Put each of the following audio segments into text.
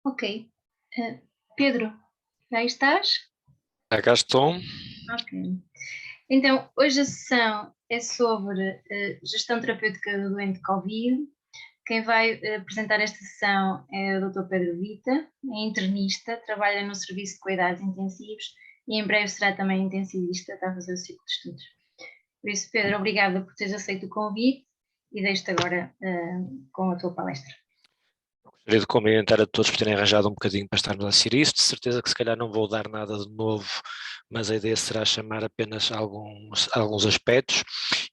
Ok. Pedro, já estás? Cá estou. Ok. Então, hoje a sessão é sobre gestão terapêutica do doente Covid. Quem vai apresentar esta sessão é o Dr. Pedro Vita, é internista, trabalha no Serviço de Cuidados Intensivos e em breve será também intensivista, está a fazer o ciclo de estudos. Por isso, Pedro, obrigada por teres aceito o convite e deixo-te agora com a tua palestra. Gostaria de cumprimentar a todos por terem arranjado um bocadinho para estarmos a assistir isto. De certeza que se calhar não vou dar nada de novo, mas a ideia será chamar apenas alguns aspectos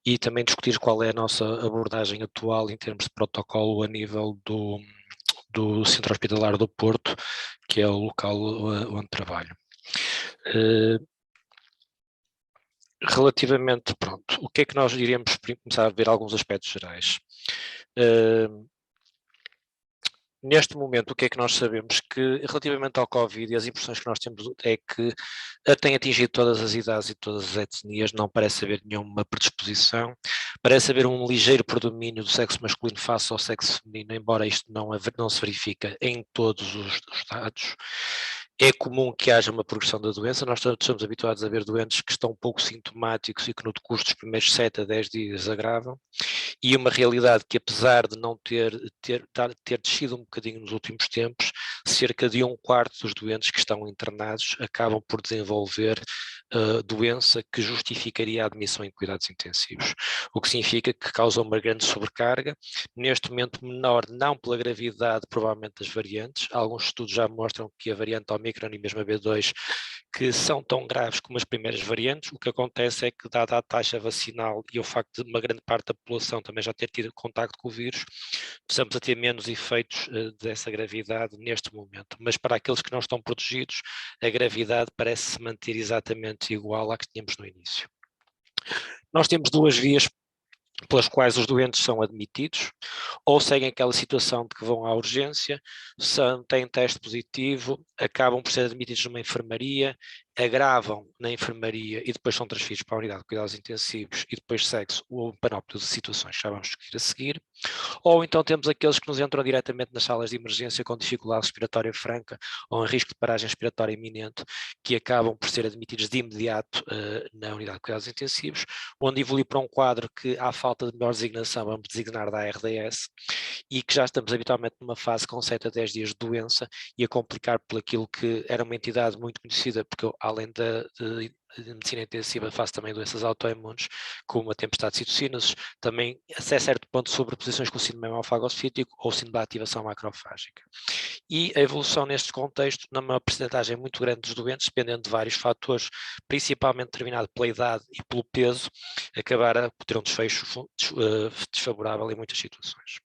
e também discutir qual é a nossa abordagem atual em termos de protocolo a nível do Centro Hospitalar do Porto, que é o local onde trabalho. Relativamente, pronto, o que é que nós iríamos começar a ver alguns aspectos gerais? Neste momento, o que é que nós sabemos? Que relativamente ao Covid e as impressões que nós temos é que tem atingido todas as idades e todas as etnias, não parece haver nenhuma predisposição, parece haver um ligeiro predomínio do sexo masculino face ao sexo feminino, embora isto não se verifica em todos os dados. É comum que haja uma progressão da doença, nós estamos habituados a ver doentes que estão pouco sintomáticos e que no decurso dos primeiros 7 a 10 dias agravam, e uma realidade que, apesar de não ter descido um bocadinho nos últimos tempos, cerca de 1/4 dos doentes que estão internados acabam por desenvolver doença que justificaria a admissão em cuidados intensivos, o que significa que causa uma grande sobrecarga, neste momento menor não pela gravidade provavelmente das variantes, alguns estudos já mostram que a variante Omicron e mesmo a B2 que são tão graves como as primeiras variantes. O que acontece é que, dada a taxa vacinal e o facto de uma grande parte da população também já ter tido contacto com o vírus, precisamos a ter menos efeitos dessa gravidade neste momento. Mas para aqueles que não estão protegidos, a gravidade parece se manter exatamente igual à que tínhamos no início. Nós temos duas vias pelas quais os doentes são admitidos, ou seguem aquela situação de que vão à urgência, têm teste positivo, acabam por ser admitidos numa enfermaria, agravam na enfermaria e depois são transferidos para a unidade de cuidados intensivos e depois segue-se o panóplia de situações que já vamos discutir a seguir. Ou então temos aqueles que nos entram diretamente nas salas de emergência com dificuldade respiratória franca ou em risco de paragem respiratória iminente, que acabam por ser admitidos de imediato na unidade de cuidados intensivos, onde evolui para um quadro que, à falta de melhor designação, vamos designar da RDS, e que já estamos habitualmente numa fase com 7 a 10 dias de doença e a complicar por aquilo que era uma entidade muito conhecida, porque eu, além de medicina intensiva, faço também doenças autoimunes, como a tempestade de citocinas, também a certo ponto sobreposições com o síndrome hemofagocítico ou síndrome da ativação macrofágica. E a evolução neste contexto, numa percentagem muito grande dos doentes, dependendo de vários fatores, principalmente determinado pela idade e pelo peso, acabar por ter um desfecho desfavorável em muitas situações.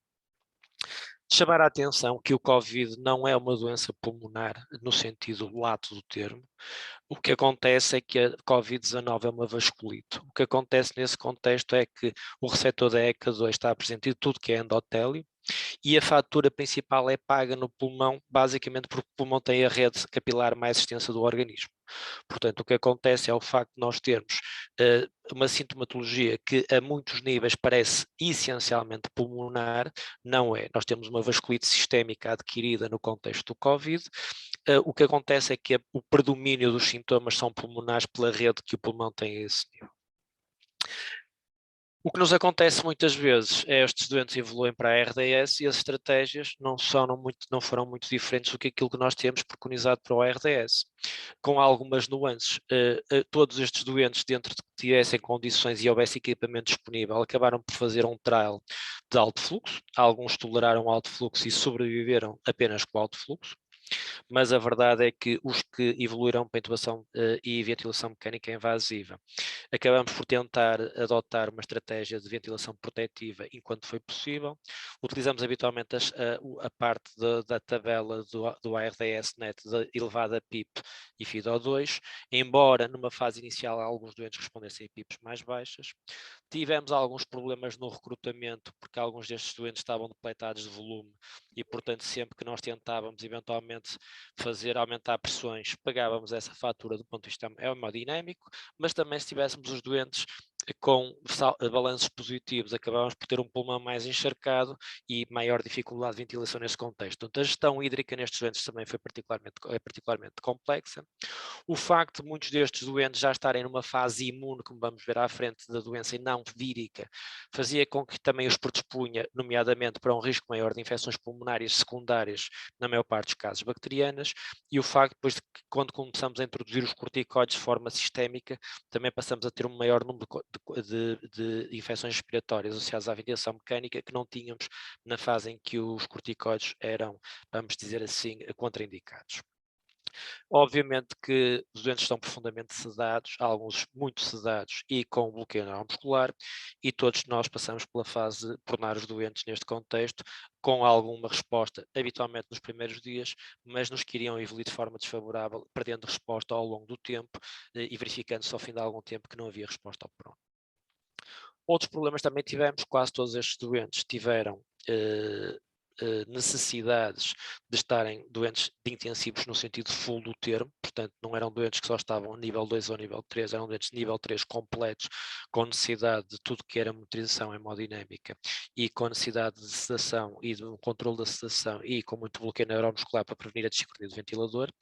Chamar a atenção que o Covid não é uma doença pulmonar no sentido lato do termo. O que acontece é que a Covid-19 é uma vasculite. O que acontece nesse contexto é que o receptor da ECA2 está presente em tudo que é endotélio, e a fatura principal é paga no pulmão, basicamente porque o pulmão tem a rede capilar mais extensa do organismo. Portanto, o que acontece é o facto de nós termos uma sintomatologia que a muitos níveis parece essencialmente pulmonar, não é. Nós temos uma vasculite sistémica adquirida no contexto do Covid. O que acontece é que o predomínio dos sintomas são pulmonares pela rede que o pulmão tem a esse nível. O que nos acontece muitas vezes é estes doentes evoluem para a RDS e as estratégias não foram muito diferentes do que aquilo que nós temos preconizado para o RDS, com algumas nuances. Todos estes doentes, dentro de que tivessem condições e houvesse equipamento disponível, acabaram por fazer um trial de alto fluxo. Alguns toleraram alto fluxo e sobreviveram apenas com alto fluxo, mas a verdade é que os que evoluíram para intubação e ventilação mecânica invasiva, acabamos por tentar adotar uma estratégia de ventilação protetiva enquanto foi possível. Utilizamos habitualmente a parte da tabela do ARDS-NET de elevada PIP e FIDO2, embora numa fase inicial alguns doentes respondessem a PIPs mais baixas. Tivemos alguns problemas no recrutamento, porque alguns destes doentes estavam depletados de volume e, portanto, sempre que nós tentávamos eventualmente aumentar pressões, pagávamos essa fatura do ponto de vista hemodinâmico, mas também se tivéssemos os doentes com balanços positivos, acabávamos por ter um pulmão mais encharcado e maior dificuldade de ventilação nesse contexto. Portanto, a gestão hídrica nestes doentes também foi particularmente complexa. O facto de muitos destes doentes já estarem numa fase imune, como vamos ver à frente, da doença e não vírica, fazia com que também os predispunha, nomeadamente, para um risco maior de infecções pulmonares secundárias, na maior parte dos casos bacterianas, e o facto depois de que, quando começamos a introduzir os corticoides de forma sistémica, também passamos a ter um maior número de infecções respiratórias associadas à ventilação mecânica que não tínhamos na fase em que os corticoides eram, vamos dizer assim, contraindicados. Obviamente que os doentes estão profundamente sedados, alguns muito sedados e com bloqueio neuromuscular, e todos nós passamos pela fase de tornar os doentes neste contexto, com alguma resposta, habitualmente nos primeiros dias, mas nos que iriam evoluir de forma desfavorável, perdendo resposta ao longo do tempo e verificando-se ao fim de algum tempo que não havia resposta ao pronto. Outros problemas também tivemos, quase todos estes doentes tiveram necessidades de estarem doentes de intensivos no sentido full do termo, portanto não eram doentes que só estavam nível 2 ou nível 3, eram doentes de nível 3 completos, com necessidade de tudo que era monitorização hemodinâmica e com necessidade de sedação e de um controle da sedação e com muito bloqueio neuromuscular para prevenir a disciplina do ventilador.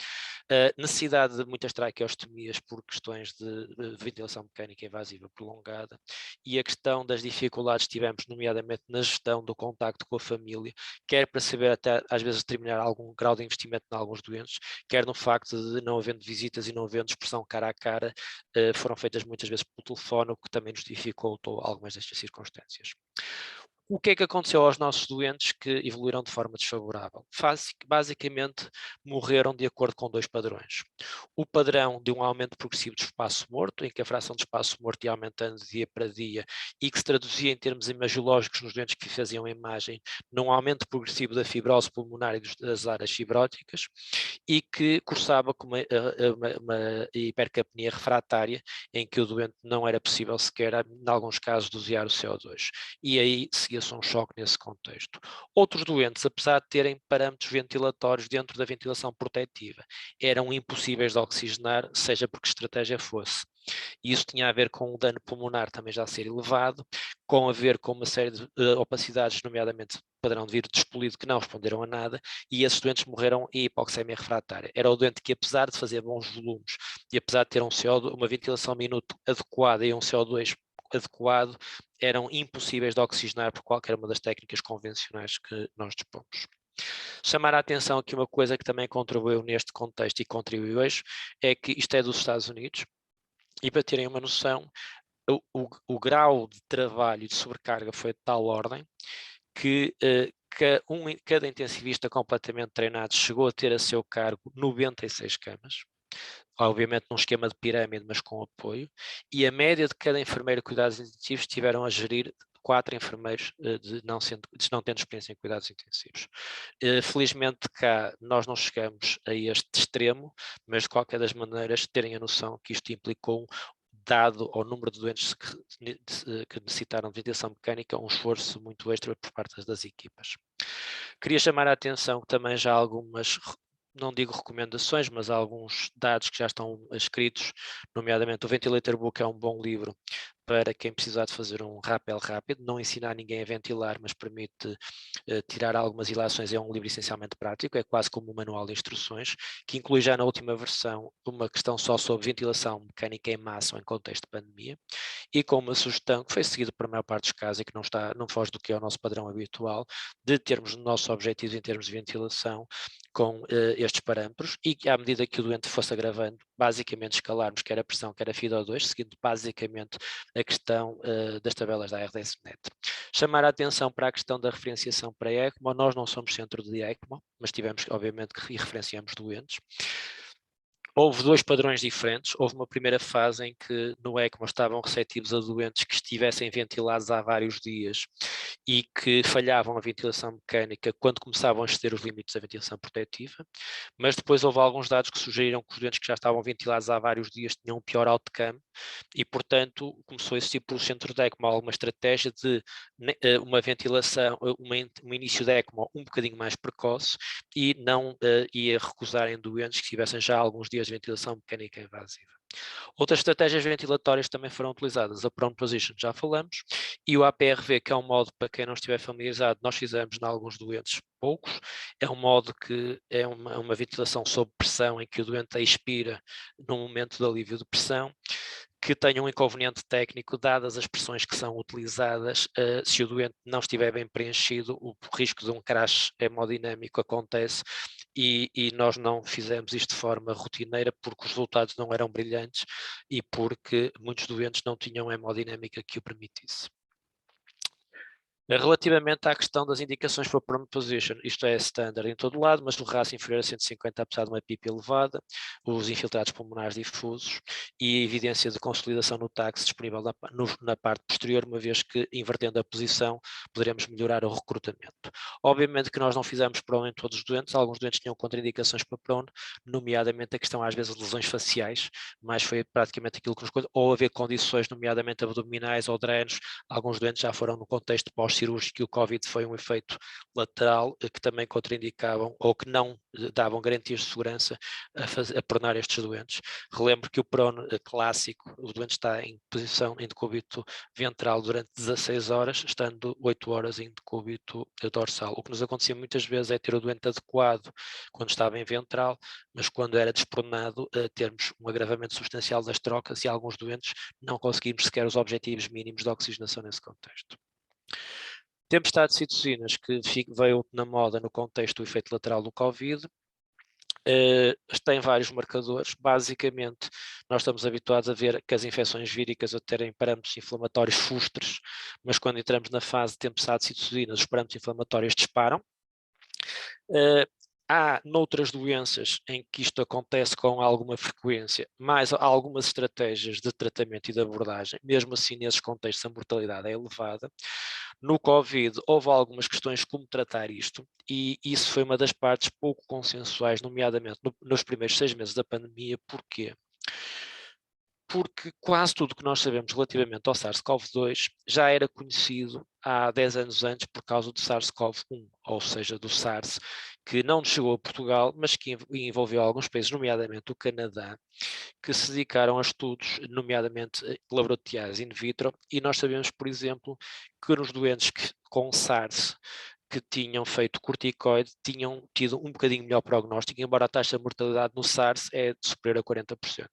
Necessidade de muitas traqueostomias por questões de ventilação mecânica invasiva prolongada e a questão das dificuldades que tivemos, nomeadamente na gestão do contacto com a família, quer para saber até às vezes determinar algum grau de investimento em alguns doentes, quer no facto de não havendo visitas e não havendo expressão cara a cara, foram feitas muitas vezes por telefone, o que também nos dificultou algumas destas circunstâncias. O que é que aconteceu aos nossos doentes que evoluíram de forma desfavorável? Basicamente, morreram de acordo com dois padrões. O padrão de um aumento progressivo do espaço morto, em que a fração de espaço morto ia aumentando dia para dia e que se traduzia em termos imagiológicos nos doentes que faziam a imagem, num aumento progressivo da fibrose pulmonar e das áreas fibróticas, e que cursava com uma hipercapnia refratária, em que o doente não era possível sequer, em alguns casos, dosear o CO2. E aí seguia-se um choque nesse contexto. Outros doentes, apesar de terem parâmetros ventilatórios dentro da ventilação protetiva, eram impossíveis de oxigenar, seja por que estratégia fosse. E isso tinha a ver com o dano pulmonar também já ser elevado, com a ver com uma série de opacidades, nomeadamente padrão de vírus despolido, que não responderam a nada, e esses doentes morreram em hipoxemia refratária. Era o doente que, apesar de fazer bons volumes e apesar de ter uma ventilação minuto adequada e um CO2 adequado, eram impossíveis de oxigenar por qualquer uma das técnicas convencionais que nós dispomos. Chamar a atenção aqui uma coisa que também contribuiu neste contexto e contribui hoje, é que isto é dos Estados Unidos, e para terem uma noção, o grau de trabalho e de sobrecarga foi de tal ordem que cada intensivista completamente treinado chegou a ter a seu cargo 96 camas, obviamente num esquema de pirâmide, mas com apoio, e a média de cada enfermeiro de cuidados intensivos tiveram a gerir 4 enfermeiros de não tendo experiência em cuidados intensivos. Felizmente cá nós não chegamos a este extremo, mas de qualquer das maneiras terem a noção que isto implicou, dado ao número de doentes que necessitaram de ventilação mecânica, um esforço muito extra por parte das equipas. Queria chamar a atenção que também já há algumas, não digo recomendações, mas há alguns dados que já estão escritos, nomeadamente o Ventilator Book é um bom livro para quem precisar de fazer um rappel rápido, não ensinar ninguém a ventilar, mas permite tirar algumas ilações, é um livro essencialmente prático, é quase como um manual de instruções, que inclui já na última versão uma questão só sobre ventilação mecânica em massa ou em contexto de pandemia, e com uma sugestão que foi seguida por a maior parte dos casos e que não foge do que é o nosso padrão habitual, de termos os nossos objetivos em termos de ventilação com estes parâmetros e que à medida que o doente fosse agravando, basicamente escalarmos quer a pressão, quer a FIDO2, seguindo basicamente a questão das tabelas da RDS-NET. Chamar a atenção para a questão da referenciação para ECMO, nós não somos centro de ECMO, mas tivemos obviamente que referenciamos doentes. Houve dois padrões diferentes. Houve uma primeira fase em que no ECMO estavam receptivos a doentes que estivessem ventilados há vários dias e que falhavam a ventilação mecânica quando começavam a exceder os limites da ventilação protetiva, mas depois houve alguns dados que sugeriram que os doentes que já estavam ventilados há vários dias tinham um pior outcome e, portanto, começou a existir pelo centro de ECMO alguma estratégia de uma ventilação, um início de ECMO um bocadinho mais precoce e não ia recusarem doentes que tivessem já alguns dias de ventilação mecânica invasiva. Outras estratégias ventilatórias também foram utilizadas, a prone position já falamos, e o APRV, que é um modo, para quem não estiver familiarizado, nós fizemos em alguns doentes poucos, é um modo que é uma ventilação sob pressão, em que o doente expira no momento de alívio de pressão, que tem um inconveniente técnico, dadas as pressões que são utilizadas, se o doente não estiver bem preenchido, o risco de um crash hemodinâmico acontece, e nós não fizemos isto de forma rotineira porque os resultados não eram brilhantes e porque muitos doentes não tinham hemodinâmica que o permitisse. Relativamente à questão das indicações para prone position, isto é standard em todo lado, mas no RAS inferior a 150 apesar de uma PIP elevada, os infiltrados pulmonares difusos e a evidência de consolidação no TAX disponível na parte posterior, uma vez que, invertendo a posição, poderemos melhorar o recrutamento. Obviamente que nós não fizemos prone em todos os doentes, alguns doentes tinham contraindicações para prone, nomeadamente a questão às vezes de lesões faciais, mas foi praticamente aquilo que nos... ou haver condições, nomeadamente abdominais ou drenos, alguns doentes já foram no contexto pós-cirúrgico e o Covid foi um efeito lateral que também contraindicavam ou que não davam garantias de segurança a pronar estes doentes. Relembro que o prone clássico, o doente está em posição em decúbito ventral durante 16 horas, estando 8 horas em decúbito dorsal. O que nos acontecia muitas vezes é ter o doente adequado quando estava em ventral, mas quando era despronado, termos um agravamento substancial das trocas e alguns doentes não conseguimos sequer os objetivos mínimos de oxigenação nesse contexto. Tempestade de citocinas, que veio na moda no contexto do efeito lateral do Covid, tem vários marcadores. Basicamente, nós estamos habituados a ver que as infecções víricas a terem parâmetros inflamatórios fustres, mas quando entramos na fase de tempestade de citocinas, os parâmetros inflamatórios disparam. Há noutras doenças em que isto acontece com alguma frequência, mas há algumas estratégias de tratamento e de abordagem, mesmo assim nesses contextos a mortalidade é elevada. No Covid houve algumas questões como tratar isto e isso foi uma das partes pouco consensuais, nomeadamente nos primeiros 6 meses da pandemia. Porquê? Porque quase tudo o que nós sabemos relativamente ao SARS-CoV-2 já era conhecido há 10 anos antes por causa do SARS-CoV-1, ou seja, do SARS, que não chegou a Portugal, mas que envolveu alguns países, nomeadamente o Canadá, que se dedicaram a estudos, nomeadamente laboratoriais in vitro, e nós sabemos, por exemplo, que nos doentes com SARS que tinham feito corticoide tinham tido um bocadinho melhor prognóstico, embora a taxa de mortalidade no SARS é superior a 40%.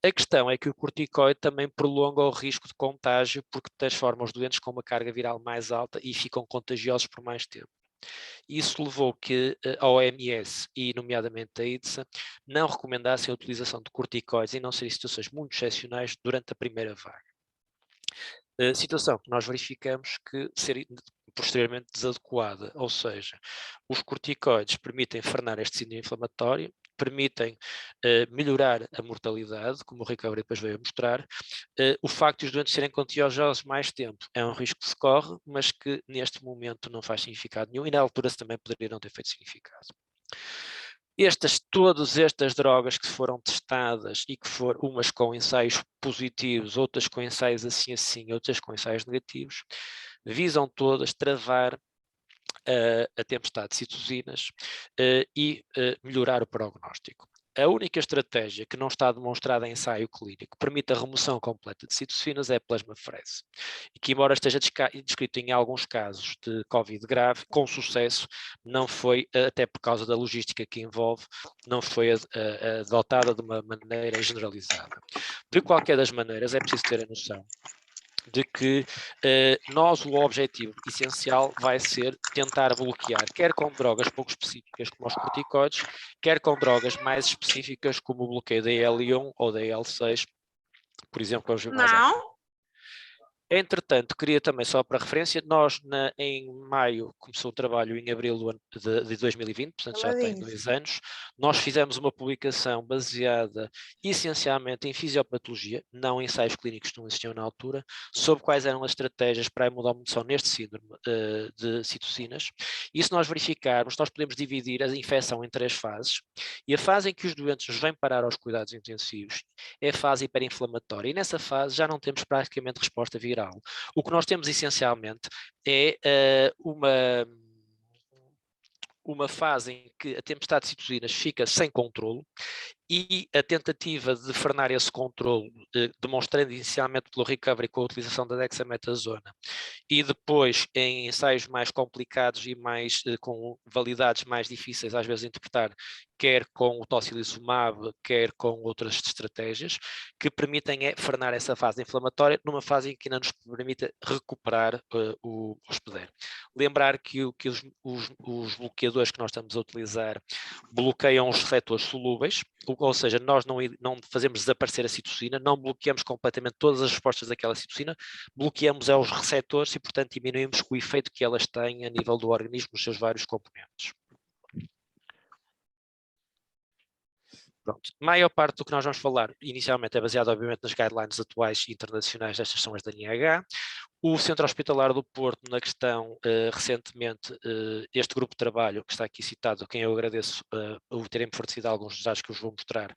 A questão é que o corticoide também prolonga o risco de contágio porque transforma os doentes com uma carga viral mais alta e ficam contagiosos por mais tempo. Isso levou que a OMS e nomeadamente a IDSA não recomendassem a utilização de corticoides e não ser em situações muito excepcionais durante a primeira vaga. Situação que nós verificamos que ser posteriormente desadequada, ou seja, os corticoides permitem frenar este síndrome inflamatório, permitem melhorar a mortalidade, como o Ricardo depois veio a mostrar. O facto de os doentes serem contagiosos mais tempo é um risco que se corre, mas que neste momento não faz significado nenhum e na altura também poderia não ter feito significado. Todas estas drogas que foram testadas e que foram umas com ensaios positivos, outras com ensaios assim, outras com ensaios negativos, visam todas travar a tempestade de citocinas e melhorar o prognóstico. A única estratégia que não está demonstrada em ensaio clínico que permite a remoção completa de citocinas é a plasmafrese, e que, embora esteja descrito em alguns casos de Covid grave, com sucesso, não foi, até por causa da logística que envolve, não foi adotada de uma maneira generalizada. De qualquer das maneiras, é preciso ter a noção de que o objetivo essencial vai ser tentar bloquear, quer com drogas pouco específicas como os corticoides, quer com drogas mais específicas como o bloqueio da IL-1 ou da IL-6, por exemplo, vamos ver mais à frente. Entretanto, queria também, só para referência, nós em maio começou o trabalho, em abril de 2020, portanto já tem 2 anos, nós fizemos uma publicação baseada essencialmente em fisiopatologia, não em ensaios clínicos que não existiam na altura, sobre quais eram as estratégias para a imunomoção neste síndrome de citocinas. E se nós verificarmos, nós podemos dividir a infecção em 3 fases, e a fase em que os doentes vêm parar aos cuidados intensivos é a fase hiperinflamatória, e nessa fase já não temos praticamente resposta viral. O que nós temos essencialmente é uma fase em que a tempestade de citocinas fica sem controlo e a tentativa de frenar esse controle, demonstrando inicialmente pelo recovery com a utilização da dexametasona, e depois em ensaios mais complicados e mais com validades mais difíceis às vezes de interpretar, quer com o tocilizumab, quer com outras estratégias, que permitem frenar essa fase inflamatória numa fase em que ainda nos permite recuperar o hospedeiro. Lembrar que os bloqueadores que nós estamos a utilizar bloqueiam os receptores solúveis, ou seja, nós não fazemos desaparecer a citocina, não bloqueamos completamente todas as respostas daquela citocina, bloqueamos os receptores e, portanto, diminuímos o efeito que elas têm a nível do organismo nos seus vários componentes. Pronto. A maior parte do que nós vamos falar inicialmente é baseado, obviamente, nas guidelines atuais e internacionais, estas são as da NIH. O Centro Hospitalar do Porto, na questão, recentemente, este grupo de trabalho, que está aqui citado, a quem eu agradeço o terem fornecido alguns dos dados que eu vos vou mostrar,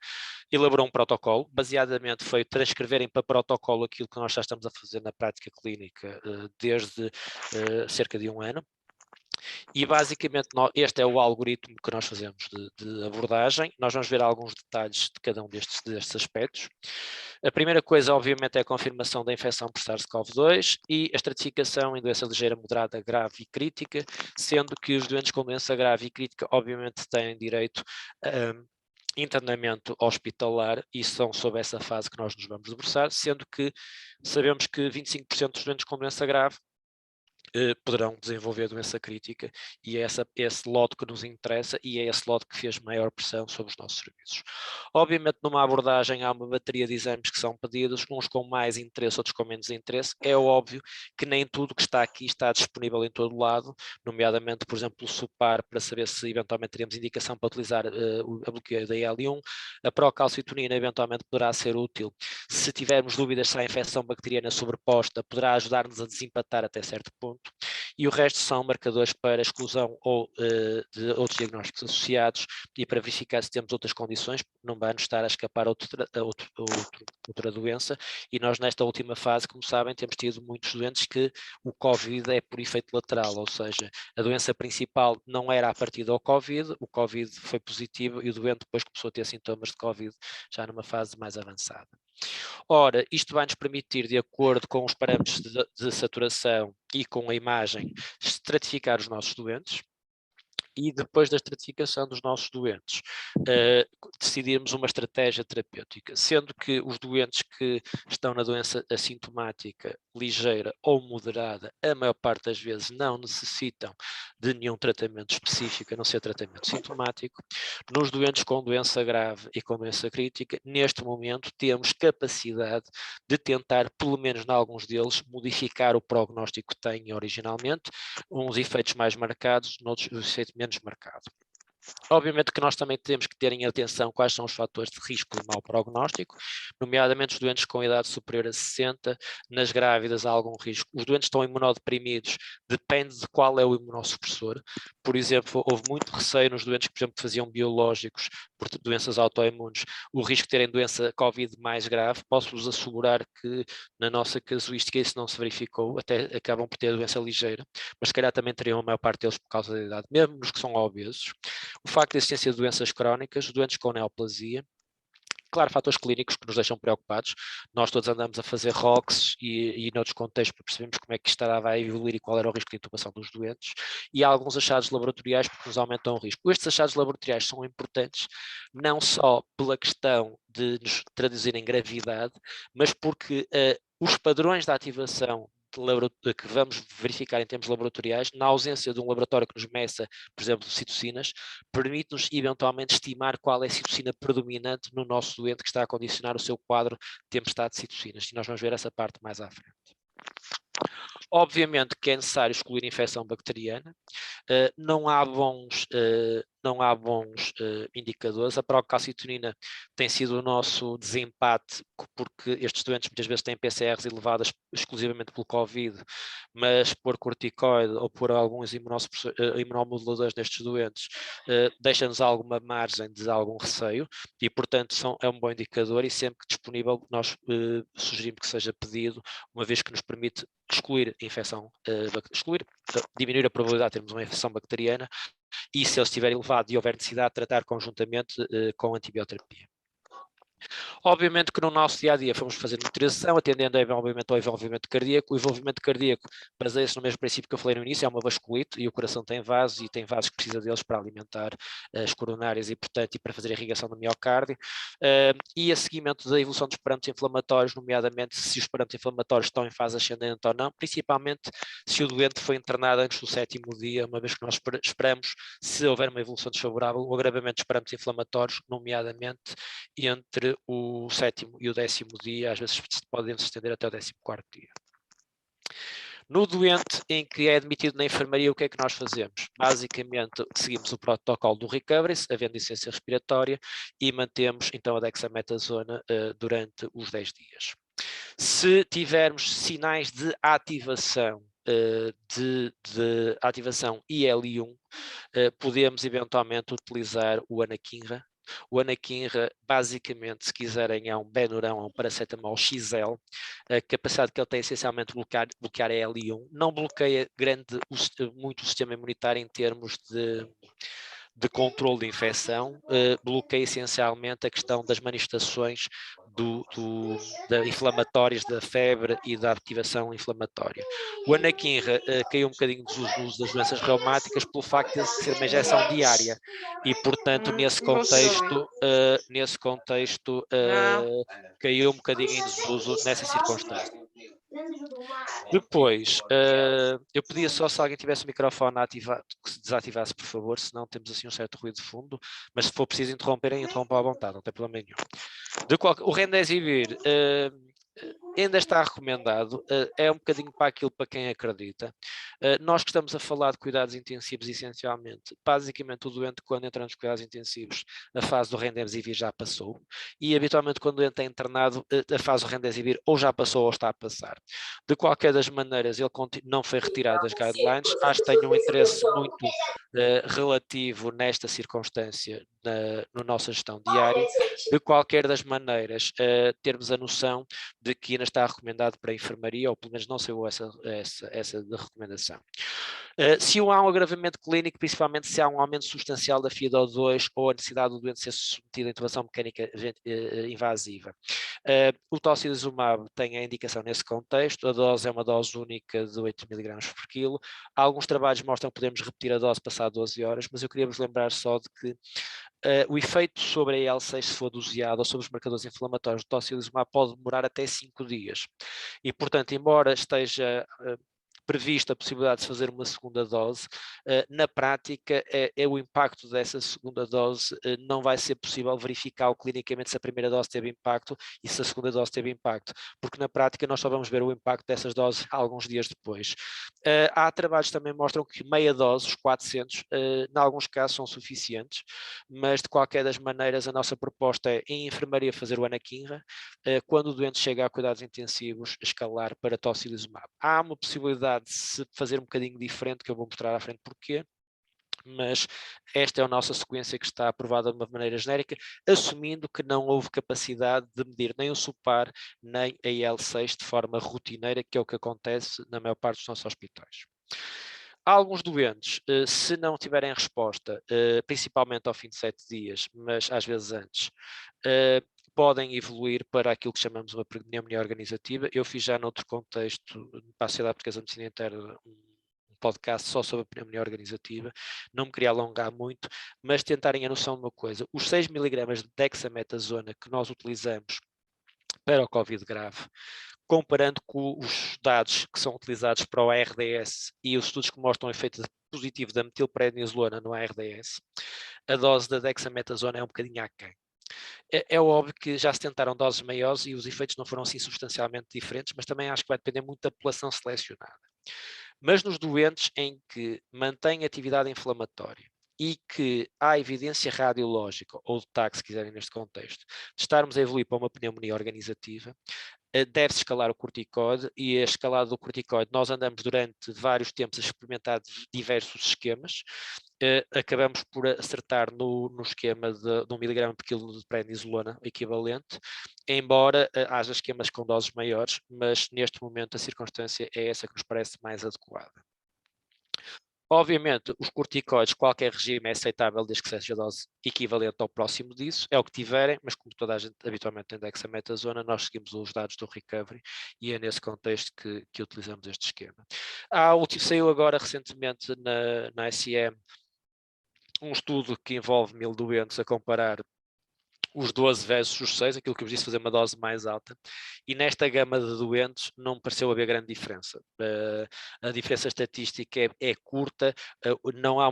elaborou um protocolo, baseadamente foi transcreverem para protocolo aquilo que nós já estamos a fazer na prática clínica desde cerca de um ano. E basicamente este é o algoritmo que nós fazemos de abordagem. Nós vamos ver alguns detalhes de cada um destes aspectos. A primeira coisa, obviamente, é a confirmação da infecção por SARS-CoV-2 e a estratificação em doença ligeira, moderada, grave e crítica, sendo que os doentes com doença grave e crítica, obviamente, têm direito a internamento hospitalar e são sobre essa fase que nós nos vamos debruçar, sendo que sabemos que 25% dos doentes com doença grave poderão desenvolver doença crítica e é esse lote que nos interessa e é esse lote que fez maior pressão sobre os nossos serviços. Obviamente numa abordagem há uma bateria de exames que são pedidos, uns com mais interesse, outros com menos interesse. É óbvio que nem tudo que está aqui está disponível em todo lado, nomeadamente, por exemplo, o SUPAR, para saber se eventualmente teremos indicação para utilizar a bloqueio da IL-1, a procalcitonina eventualmente poderá ser útil. Se tivermos dúvidas se há infecção bacteriana sobreposta, poderá ajudar-nos a desempatar até certo ponto. E o resto são marcadores para exclusão ou de outros diagnósticos associados e para verificar se temos outras condições, não vai nos estar a escapar outra doença. E nós nesta última fase, como sabem, temos tido muitos doentes que o Covid é por efeito lateral, ou seja, a doença principal não era a partir do Covid, o Covid foi positivo e o doente depois começou a ter sintomas de Covid já numa fase mais avançada. Ora, isto vai nos permitir, de acordo com os parâmetros de saturação e com a imagem, estratificar os nossos doentes. E depois da estratificação dos nossos doentes, decidirmos uma estratégia terapêutica, sendo que os doentes que estão na doença assintomática, ligeira ou moderada, a maior parte das vezes não necessitam de nenhum tratamento específico, a não ser tratamento sintomático. Nos doentes com doença grave e com doença crítica, neste momento temos capacidade de tentar, pelo menos em alguns deles, modificar o prognóstico que têm originalmente, uns efeitos mais marcados, noutros efeitos menos marcado. Obviamente que nós também temos que ter em atenção quais são os fatores de risco de mau prognóstico, nomeadamente os doentes com idade superior a 60, nas grávidas há algum risco. Os doentes estão imunodeprimidos, depende de qual é o imunossupressor. Por exemplo, houve muito receio nos doentes que, por exemplo, faziam biológicos por doenças autoimunes, o risco de terem doença Covid mais grave. Posso-vos assegurar que na nossa casuística isso não se verificou, até acabam por ter doença ligeira, mas se calhar também teriam a maior parte deles por causa da idade, mesmo os que são obesos. O facto de existência de doenças crónicas, doentes com neoplasia, claro, fatores clínicos que nos deixam preocupados. Nós todos andamos a fazer ROX e noutros contextos para percebermos como é que isto vai evoluir e qual era o risco de intubação dos doentes. E há alguns achados laboratoriais que nos aumentam o risco. Estes achados laboratoriais são importantes não só pela questão de nos traduzir em gravidade, mas porque os padrões de ativação que vamos verificar em termos laboratoriais, na ausência de um laboratório que nos meça, por exemplo, citocinas, permite-nos eventualmente estimar qual é a citocina predominante no nosso doente que está a condicionar o seu quadro de tempestade de citocinas. E nós vamos ver essa parte mais à frente. Obviamente que é necessário excluir a infecção bacteriana, não há bons indicadores. A procalcitonina tem sido o nosso desempate, porque estes doentes muitas vezes têm PCRs elevadas exclusivamente pelo Covid, mas por corticoide ou por alguns imunomoduladores nestes doentes deixa-nos alguma margem de algum receio e, portanto, é um bom indicador e sempre que disponível nós sugerimos que seja pedido, uma vez que nos permite excluir a infecção, diminuir a probabilidade de termos uma infecção bacteriana e, se ele estiver elevado e houver necessidade, tratar conjuntamente com antibioterapia. Obviamente que no nosso dia-a-dia fomos fazer nutrição, atendendo obviamente ao envolvimento cardíaco. O envolvimento cardíaco baseia-se no mesmo princípio que eu falei no início, é uma vasculite e o coração tem vasos e tem vasos que precisa deles para alimentar as coronárias e, portanto, e para fazer a irrigação do miocárdio. E a seguimento da evolução dos parâmetros inflamatórios, nomeadamente se os parâmetros inflamatórios estão em fase ascendente ou não, principalmente se o doente foi internado antes do 7º dia, uma vez que nós esperamos, se houver uma evolução desfavorável, o agravamento dos parâmetros inflamatórios, nomeadamente entre o 7º e o 10º dia, às vezes podem se estender até o 14º dia. No doente em que é admitido na enfermaria, o que é que nós fazemos? Basicamente, seguimos o protocolo do recovery, havendo insuficiência respiratória, e mantemos então a dexametasona durante os 10 dias. Se tivermos sinais de ativação de ativação IL-1, podemos eventualmente utilizar o anakinra. O anakinra, basicamente, se quiserem, é um Benuron, é um paracetamol XL. A capacidade que ele tem, essencialmente, bloquear a IL-1. Não bloqueia muito o sistema imunitário em termos de controle de infecção, bloqueia essencialmente a questão das manifestações inflamatórias, da febre e da ativação inflamatória. O anakinra caiu um bocadinho dos usos das doenças reumáticas pelo facto de ser uma injeção diária e, portanto, nesse contexto caiu um bocadinho em desuso nessa circunstância. Depois, eu pedia só se alguém tivesse o microfone ativado, que se desativasse, por favor, senão temos assim um certo ruído de fundo, mas se for preciso interromperem, interrompam à vontade, não tem problema nenhum. O Remdesivir ainda está recomendado, é um bocadinho para aquilo para quem acredita. Nós que estamos a falar de cuidados intensivos, essencialmente, basicamente o doente quando entra nos cuidados intensivos, a fase do Remdesivir já passou, e habitualmente quando o doente é internado, a fase do Remdesivir ou já passou ou está a passar. De qualquer das maneiras, ele não foi retirado das guidelines, acho que tem um interesse muito relativo nesta circunstância na nossa gestão diária. De qualquer das maneiras, termos a noção de que ainda está recomendado para a enfermaria, ou pelo menos não saiu essa de recomendação. Se há um agravamento clínico, principalmente se há um aumento substancial da FiO2 ou a necessidade do doente ser submetido a intubação mecânica invasiva. O tocilizumab tem a indicação nesse contexto, a dose é uma dose única de 8 mg por quilo. Alguns trabalhos mostram que podemos repetir a dose passado 12 horas, mas eu queria vos lembrar só de que o efeito sobre a IL-6, se for doseado, ou sobre os marcadores inflamatórios do tocilizumab pode demorar até 5 dias. E, portanto, embora esteja prevista a possibilidade de fazer uma segunda dose, na prática o impacto dessa segunda dose não vai ser possível verificar clinicamente se a primeira dose teve impacto e se a segunda dose teve impacto, porque na prática nós só vamos ver o impacto dessas doses alguns dias depois. Há trabalhos que também mostram que meia dose, os 400, em alguns casos são suficientes, mas de qualquer das maneiras a nossa proposta é em enfermaria fazer o anakinra, quando o doente chega a cuidados intensivos, escalar para tocilizumab. Há uma possibilidade de se fazer um bocadinho diferente, que eu vou mostrar à frente porquê, mas esta é a nossa sequência que está aprovada de uma maneira genérica, assumindo que não houve capacidade de medir nem o SUPAR, nem a IL-6 de forma rotineira, que é o que acontece na maior parte dos nossos hospitais. Há alguns doentes, se não tiverem resposta, principalmente ao fim de 7 dias, mas às vezes antes, podem evoluir para aquilo que chamamos uma pneumonia organizativa. Eu fiz já noutro contexto, para a Sociedade Portuguesa de Medicina Interna, um podcast só sobre a pneumonia organizativa, não me queria alongar muito, mas tentarem a noção de uma coisa, os 6 mg de dexametasona que nós utilizamos para o Covid grave, comparando com os dados que são utilizados para o ARDS e os estudos que mostram o efeito positivo da metilprednisolona no ARDS, a dose da dexametasona é um bocadinho aquém. É óbvio que já se tentaram doses maiores e os efeitos não foram assim substancialmente diferentes, mas também acho que vai depender muito da população selecionada. Mas nos doentes em que mantém atividade inflamatória e que há evidência radiológica, ou de TAC, se quiserem neste contexto, de estarmos a evoluir para uma pneumonia organizativa, deve-se escalar o corticoide, e a escalada do corticoide nós andamos durante vários tempos a experimentar diversos esquemas. Acabamos por acertar no esquema de 1 mg por quilo de prednisolona equivalente, embora haja esquemas com doses maiores, mas neste momento a circunstância é essa que nos parece mais adequada. Obviamente, os corticoides, qualquer regime é aceitável desde que seja a dose equivalente ao próximo disso, é o que tiverem, mas como toda a gente habitualmente tem dexametasona, nós seguimos os dados do recovery e é nesse contexto que utilizamos este esquema. Saiu agora recentemente na SM um estudo que envolve 1000 doentes a comparar os 12 versus os 6, aquilo que eu vos disse, fazer uma dose mais alta, e nesta gama de doentes não pareceu haver grande diferença. A diferença estatística é curta, não há,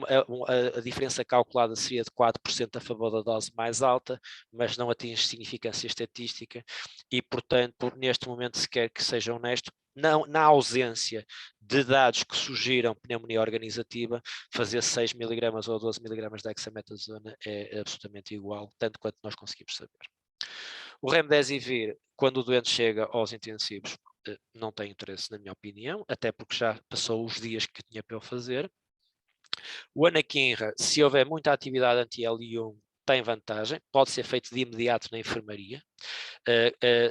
a diferença calculada seria de 4% a favor da dose mais alta, mas não atinge significância estatística, e portanto, neste momento, se quer que seja honesto, não, na ausência de dados que sugiram pneumonia organizativa, fazer 6 mg ou 12 mg de dexametasona é absolutamente igual, tanto quanto nós conseguimos saber. O remdesivir, quando o doente chega aos intensivos, não tem interesse, na minha opinião, até porque já passou os dias que tinha para eu fazer. O anakinra, se houver muita atividade anti-L1, tem vantagem, pode ser feito de imediato na enfermaria,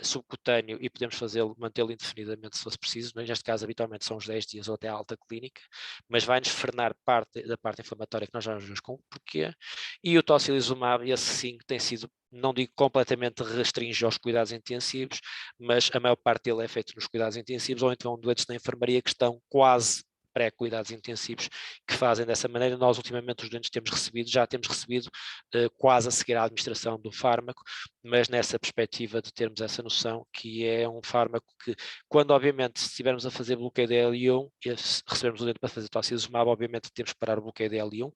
subcutâneo, e podemos mantê-lo indefinidamente se fosse preciso. Neste caso, habitualmente são uns 10 dias ou até a alta clínica, mas vai-nos frenar parte da parte inflamatória que nós já vemos com o porquê. E o tocilizumab, esse sim tem sido, não digo completamente restringido aos cuidados intensivos, mas a maior parte dele é feito nos cuidados intensivos ou então doentes na enfermaria que estão quase pré-cuidados intensivos, que fazem dessa maneira. Nós ultimamente os doentes já temos recebido quase a seguir à administração do fármaco, mas nessa perspectiva de termos essa noção que é um fármaco que, quando obviamente se estivermos a fazer bloqueio de L1, e se recebermos o doente para fazer tocilizumab, obviamente temos que parar o bloqueio de L1.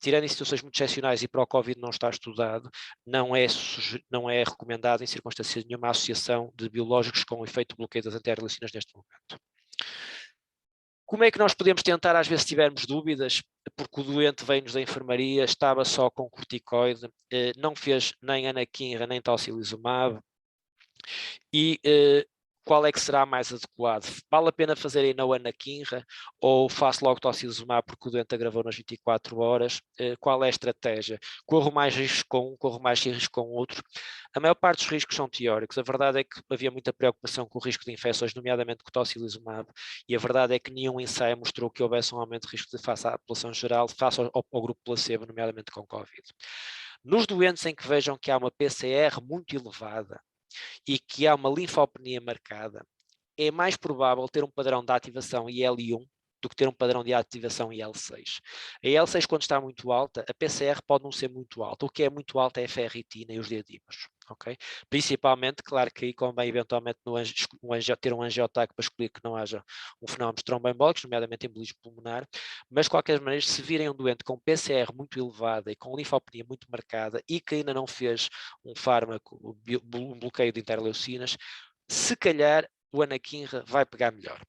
Tirando em situações muito excepcionais e para o Covid não está estudado, não é recomendado em circunstâncias nenhuma a associação de biológicos com o efeito de bloqueio das antirrelicinas neste momento. Como é que nós podemos tentar, às vezes, se tivermos dúvidas, porque o doente vem-nos da enfermaria, estava só com corticoide, não fez nem anakinra nem tocilizumab, e qual é que será mais adequado? Vale a pena fazer aí na anakinra ou faço logo tocilizumab porque o doente agravou nas 24 horas? Qual é a estratégia? Corro mais riscos com um, corro mais riscos com outro? A maior parte dos riscos são teóricos. A verdade é que havia muita preocupação com o risco de infecções, nomeadamente com o tocilizumab, e a verdade é que nenhum ensaio mostrou que houvesse um aumento de risco face à população geral, face ao grupo placebo, nomeadamente com Covid. Nos doentes em que vejam que há uma PCR muito elevada e que há uma linfopenia marcada, é mais provável ter um padrão de ativação IL-1 do que ter um padrão de ativação IL-6. A IL-6, quando está muito alta, a PCR pode não ser muito alta. O que é muito alta é a ferritina e os diadímeros. Okay? Principalmente, claro que aí convém eventualmente ter um angiotaque para escolher que não haja um fenómeno de tromboembólicos, nomeadamente embolismo pulmonar, mas de qualquer maneira, se virem um doente com PCR muito elevada e com linfopenia muito marcada e que ainda não fez um fármaco, um bloqueio de interleucinas, se calhar o anakinra vai pegar melhor.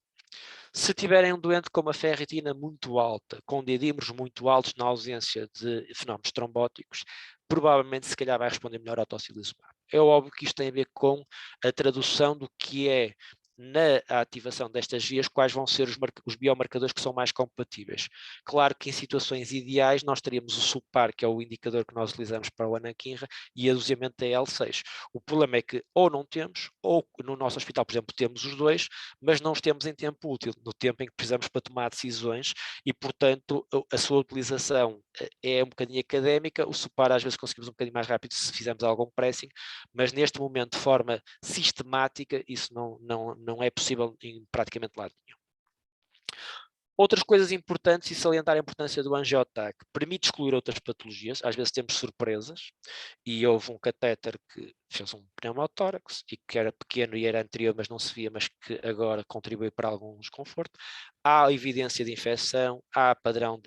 Se tiverem um doente com uma ferritina muito alta, com diadímeros muito altos na ausência de fenómenos trombóticos, provavelmente se calhar vai responder melhor ao tocilizumab. É óbvio que isto tem a ver com a tradução do que é na ativação destas vias, quais vão ser os biomarcadores que são mais compatíveis. Claro que em situações ideais nós teríamos o SUPAR, que é o indicador que nós utilizamos para o anakinra, e a doseamento da L6. O problema é que ou não temos, ou no nosso hospital, por exemplo, temos os dois, mas não os temos em tempo útil, no tempo em que precisamos para tomar decisões, e portanto a sua utilização é um bocadinho académica. O SUPAR às vezes conseguimos um bocadinho mais rápido se fizermos algum pressing, mas neste momento de forma sistemática isso não é possível em praticamente lado nenhum. Outras coisas importantes, e salientar a importância do angiotaque, permite excluir outras patologias, às vezes temos surpresas, e houve um catéter que fez um pneumotórax, e que era pequeno e era anterior, mas não se via, mas que agora contribui para algum desconforto. Há evidência de infecção, há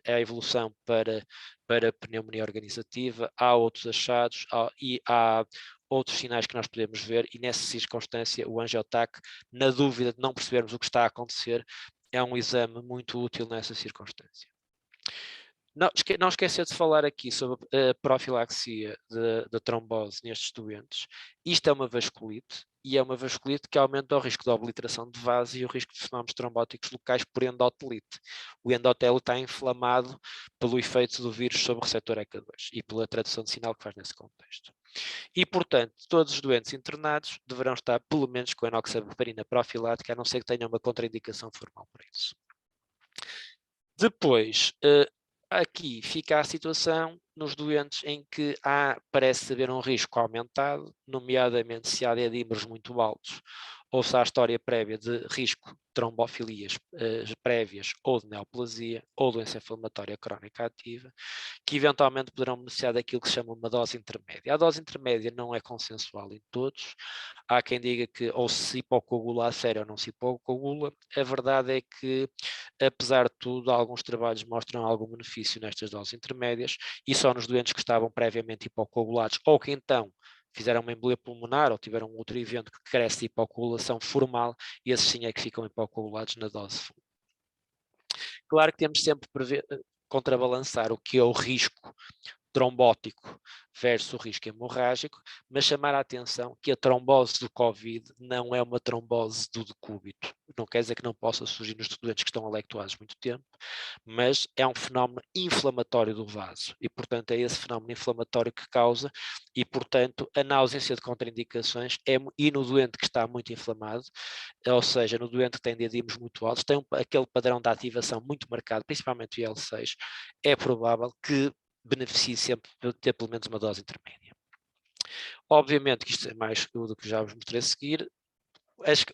a evolução para pneumonia organizativa, há outros achados, e há outros sinais que nós podemos ver, e nessa circunstância o angiotaque, na dúvida de não percebermos o que está a acontecer, é um exame muito útil nessa circunstância. Não esquecer de falar aqui sobre a profilaxia da trombose nestes doentes. Isto é uma vasculite, e é uma vasculite que aumenta o risco de obliteração de vaso e o risco de fenómenos trombóticos locais por endotelite. O endotélio está inflamado pelo efeito do vírus sobre o receptor ECA2 e pela tradução de sinal que faz nesse contexto. E, portanto, todos os doentes internados deverão estar pelo menos com enoxapaparina profilática, a não ser que tenham uma contraindicação formal para isso. Depois, aqui fica a situação nos doentes em que parece haver um risco aumentado, nomeadamente se há dedímeros muito altos, ou se há história prévia de risco de trombofilias prévias, ou de neoplasia, ou doença inflamatória crónica ativa, que eventualmente poderão beneficiar daquilo que se chama uma dose intermédia. A dose intermédia não é consensual em todos. Há quem diga que ou se hipocoagula a sério ou não se hipocoagula. A verdade é que, apesar de tudo, alguns trabalhos mostram algum benefício nestas doses intermédias, e só nos doentes que estavam previamente hipocoagulados ou que então fizeram uma embolia pulmonar ou tiveram um outro evento que carece de hipocoagulação formal, e esses sim é que ficam hipocoagulados na dose full. Claro que temos sempre contrabalançar o que é o risco trombótico versus o risco hemorrágico, mas chamar a atenção que a trombose do Covid não é uma trombose do decúbito. Não quer dizer que não possa surgir nos doentes que estão alectuados muito tempo, mas é um fenómeno inflamatório do vaso e, portanto, é esse fenómeno inflamatório que causa e, portanto, na ausência de contraindicações e no doente que está muito inflamado, ou seja, no doente que tem dedímeros muito altos, tem aquele padrão de ativação muito marcado, principalmente o IL-6, é provável que beneficie sempre de ter pelo menos uma dose intermédia. Obviamente que isto é mais do que já vos mostrei a seguir.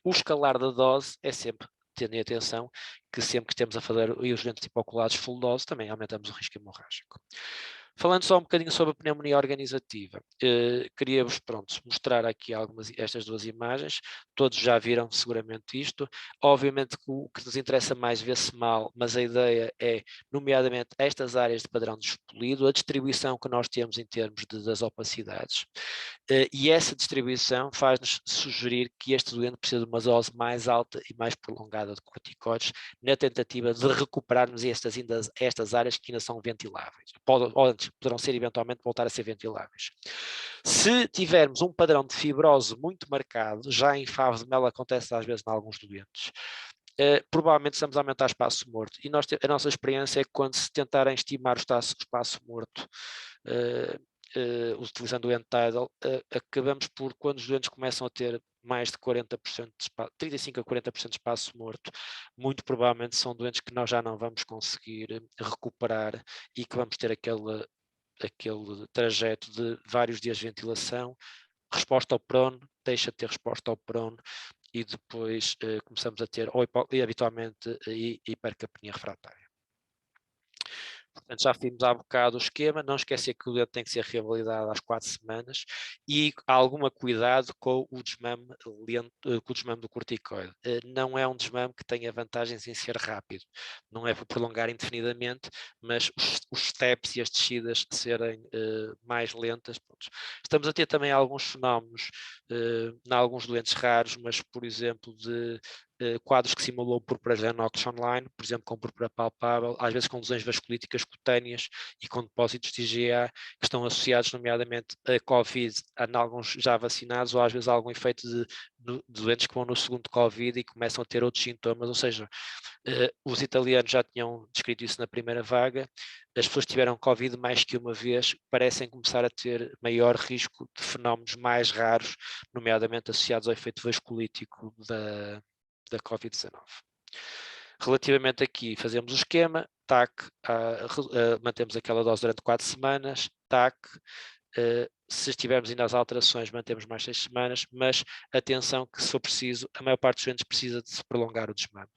O escalar da dose é sempre, tendo em atenção que sempre que estamos a fazer os doentes hipoculados full dose, também aumentamos o risco hemorrágico. Falando só um bocadinho sobre a pneumonia organizativa, queria-vos mostrar aqui estas duas imagens. Todos já viram seguramente isto. Obviamente que o que nos interessa mais vê-se mal, mas a ideia é, nomeadamente, estas áreas de padrão de expelido, a distribuição que nós temos em termos das opacidades. E essa distribuição faz-nos sugerir que este doente precisa de uma dose mais alta e mais prolongada de corticoides, na tentativa de recuperarmos estas áreas que ainda são ventiláveis. Poderão ser eventualmente voltar a ser ventiláveis. Se tivermos um padrão de fibrose muito marcado, já em favo de mel acontece às vezes em alguns doentes, provavelmente estamos a aumentar espaço morto. E a nossa experiência é que quando se tentarem estimar o espaço morto, utilizando o end-tidal, acabamos por, quando os doentes começam a ter mais de 40% de espaço, 35% a 40% de espaço morto, muito provavelmente são doentes que nós já não vamos conseguir recuperar e que vamos ter aquele trajeto de vários dias de ventilação, resposta ao prono, deixa de ter resposta ao prono e depois começamos a ter, habitualmente, hipercapnia refratária. Portanto, já vimos há bocado o esquema, não esquecer que o dedo tem que ser revalidado às 4 semanas e alguma cuidado com o desmame lento, com o desmame do corticoide. Não é um desmame que tenha vantagens em ser rápido, não é para prolongar indefinidamente, mas os steps e as descidas serem mais lentas. Estamos a ter também alguns fenómenos, em alguns doentes raros, mas, por exemplo, de quadros que simulou púrpura Lennox online, por exemplo, com púrpura palpável, às vezes com lesões vasculíticas cutâneas e com depósitos de IgA que estão associados, nomeadamente, a Covid, em alguns já vacinados, ou às vezes algum efeito de doentes que vão no segundo Covid e começam a ter outros sintomas, ou seja, os italianos já tinham descrito isso na primeira vaga, as pessoas que tiveram Covid mais que uma vez parecem começar a ter maior risco de fenómenos mais raros, nomeadamente associados ao efeito vasculítico da Covid-19. Relativamente aqui, fazemos o esquema, TAC, mantemos aquela dose durante 4 semanas, TAC, se estivermos ainda às alterações, mantemos mais 6 semanas, mas atenção que, se for preciso, a maior parte dos doentes precisa de se prolongar o desmame.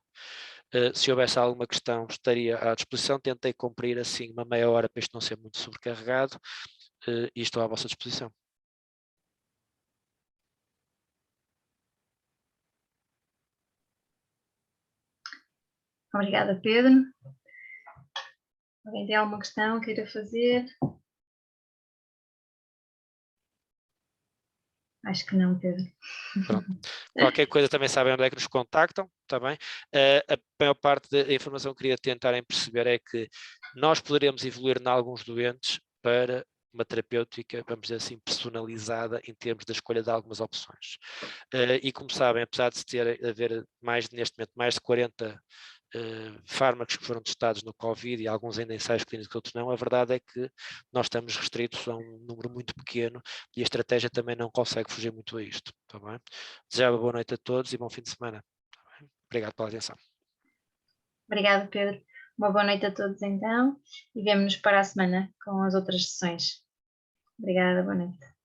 Se houvesse alguma questão, estaria à disposição. Tentei cumprir assim uma meia hora para isto não ser muito sobrecarregado e estou à vossa disposição. Obrigada, Pedro. Alguém tem alguma questão que queira fazer? Acho que não, Pedro. Pronto. Qualquer coisa também sabem onde é que nos contactam, está bem? A maior parte da informação que queria tentarem perceber é que nós poderemos evoluir em alguns doentes para uma terapêutica, vamos dizer assim, personalizada em termos da escolha de algumas opções. E como sabem, apesar de haver neste momento mais de 40 fármacos que foram testados no Covid e alguns ainda em ensaios clínicos, outros não, a verdade é que nós estamos restritos a um número muito pequeno e a estratégia também não consegue fugir muito a isto. Tá bem? Desejava boa noite a todos e bom fim de semana. Tá bem? Obrigado pela atenção. Obrigada, Pedro. Uma boa noite a todos então e vemo-nos para a semana com as outras sessões. Obrigada, boa noite.